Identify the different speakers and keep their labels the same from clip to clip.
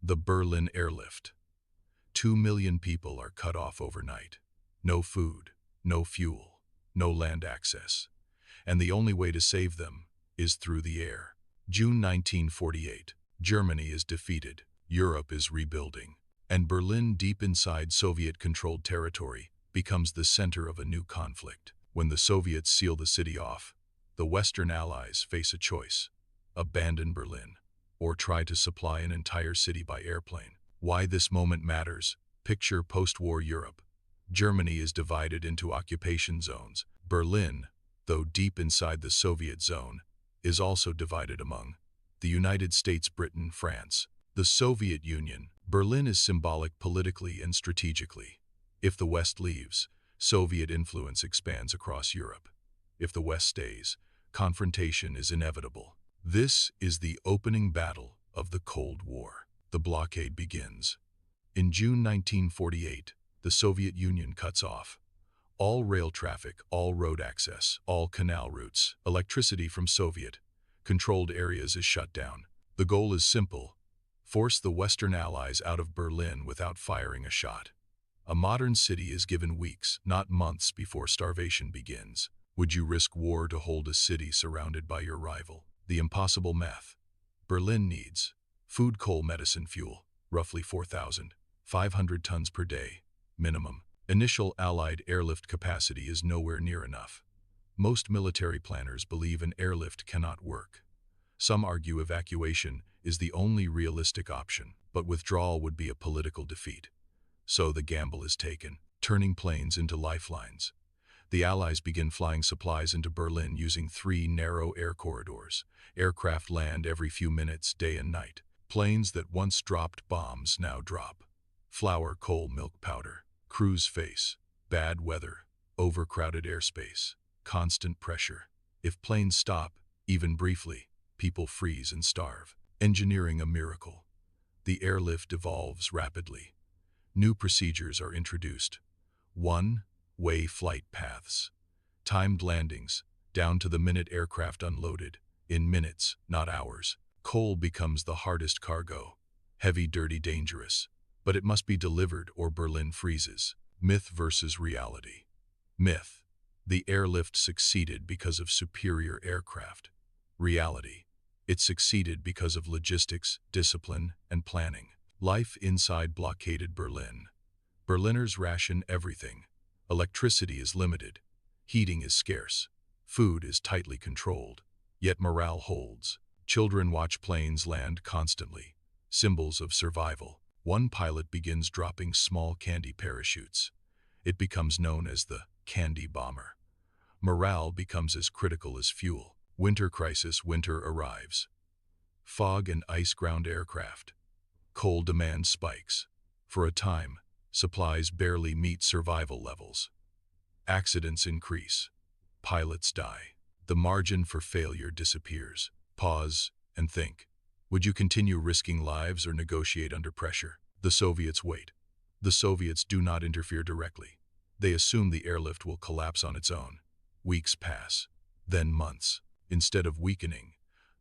Speaker 1: The Berlin Airlift. 2 million people are cut off overnight. No food, no fuel, no land access. And the only way to save them is through the air. June 1948. Germany is defeated. Europe is rebuilding. And Berlin, deep inside Soviet-controlled territory, becomes the center of a new conflict. When the Soviets seal the city off, the Western Allies face a choice: abandon Berlin, or try to supply an entire city by airplane. Why this moment matters: picture post-war Europe. Germany is divided into occupation zones. Berlin, though deep inside the Soviet zone, is also divided among the United States, Britain, France, the Soviet Union. Berlin is symbolic politically and strategically. If the West leaves, Soviet influence expands across Europe. If the West stays, confrontation is inevitable. This is the opening battle of the Cold War. The blockade begins. In June 1948, the Soviet Union cuts off all rail traffic, all road access, all canal routes. Electricity from Soviet-controlled areas is shut down. The goal is simple: force the Western Allies out of Berlin without firing a shot. A modern city is given weeks, not months, before starvation begins. Would you risk war to hold a city surrounded by your rival? The impossible math. Berlin needs food, coal, medicine, fuel, roughly 4,500 tons per day, minimum. Initial Allied airlift capacity is nowhere near enough. Most military planners believe an airlift cannot work. Some argue evacuation is the only realistic option, but withdrawal would be a political defeat. So the gamble is taken, turning planes into lifelines. The Allies begin flying supplies into Berlin using 3 narrow air corridors. Aircraft land every few minutes, day and night. Planes that once dropped bombs now drop. Flour, coal, milk, powder. Crews face bad weather, overcrowded airspace, constant pressure. If planes stop, even briefly, people freeze and starve. Engineering a miracle. The airlift evolves rapidly. New procedures are introduced. One-way flight paths. Timed landings, down to the minute aircraft unloaded, in minutes, not hours. Coal becomes the hardest cargo. Heavy, dirty, dangerous. But it must be delivered or Berlin freezes. Myth versus reality. Myth: the airlift succeeded because of superior aircraft. Reality: it succeeded because of logistics, discipline, and planning. Life inside blockaded Berlin. Berliners ration everything. Electricity is limited. Heating is scarce. Food is tightly controlled. Yet morale holds. Children watch planes land constantly. Symbols of survival. One pilot begins dropping small candy parachutes. It becomes known as the candy bomber. Morale becomes as critical as fuel. Winter crisis. Winter arrives. Fog and ice-ground aircraft. Coal demand spikes. For a time, supplies barely meet survival levels. Accidents increase. Pilots die. The margin for failure disappears. Pause and think. Would you continue risking lives or negotiate under pressure? The Soviets wait. The Soviets do not interfere directly. They assume the airlift will collapse on its own. Weeks pass, then months. Instead of weakening,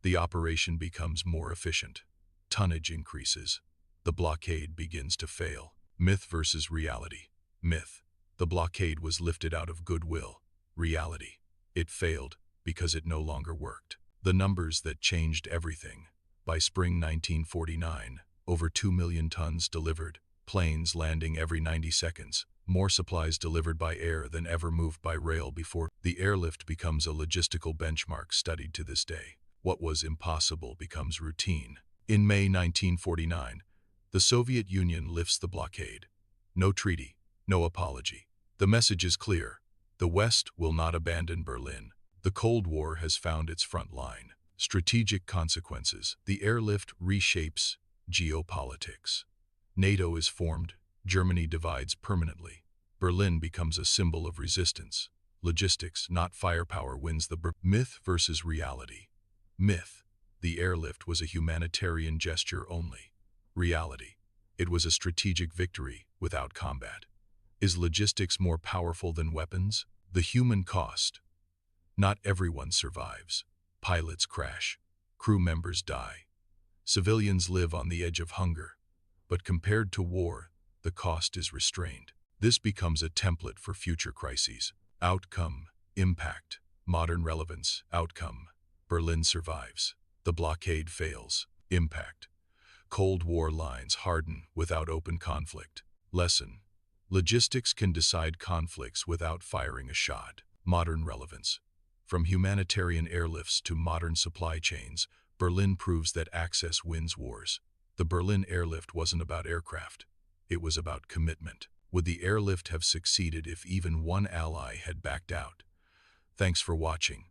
Speaker 1: the operation becomes more efficient. Tonnage increases. The blockade begins to fail. Myth versus reality. Myth: the blockade was lifted out of goodwill. Reality: it failed because it no longer worked. The numbers that changed everything. By spring 1949, over 2 million tons delivered, planes landing every 90 seconds, more supplies delivered by air than ever moved by rail before. The airlift becomes a logistical benchmark studied to this day. What was impossible becomes routine. In May 1949, the Soviet Union lifts the blockade. No treaty, no apology. The message is clear: the West will not abandon Berlin. The Cold War has found its front line. Strategic consequences. The airlift reshapes geopolitics. NATO is formed. Germany divides permanently. Berlin becomes a symbol of resistance. Logistics, not firepower, wins the myth versus reality. Myth: the airlift was a humanitarian gesture only. Reality: it was a strategic victory without combat. Is logistics more powerful than weapons? The human cost. Not everyone survives. Pilots crash. Crew members die. Civilians live on the edge of hunger. but compared to war, the cost is restrained. This becomes a template for future crises. Outcome, impact, modern relevance, outcome. Berlin survives. The blockade fails. Impact. Cold War lines harden without open conflict. Lesson. Logistics can decide conflicts without firing a shot. Modern relevance. From humanitarian airlifts to modern supply chains, Berlin proves that access wins wars. The Berlin Airlift wasn't about aircraft. It was about commitment. Would the airlift have succeeded if even one ally had backed out? Thanks for watching.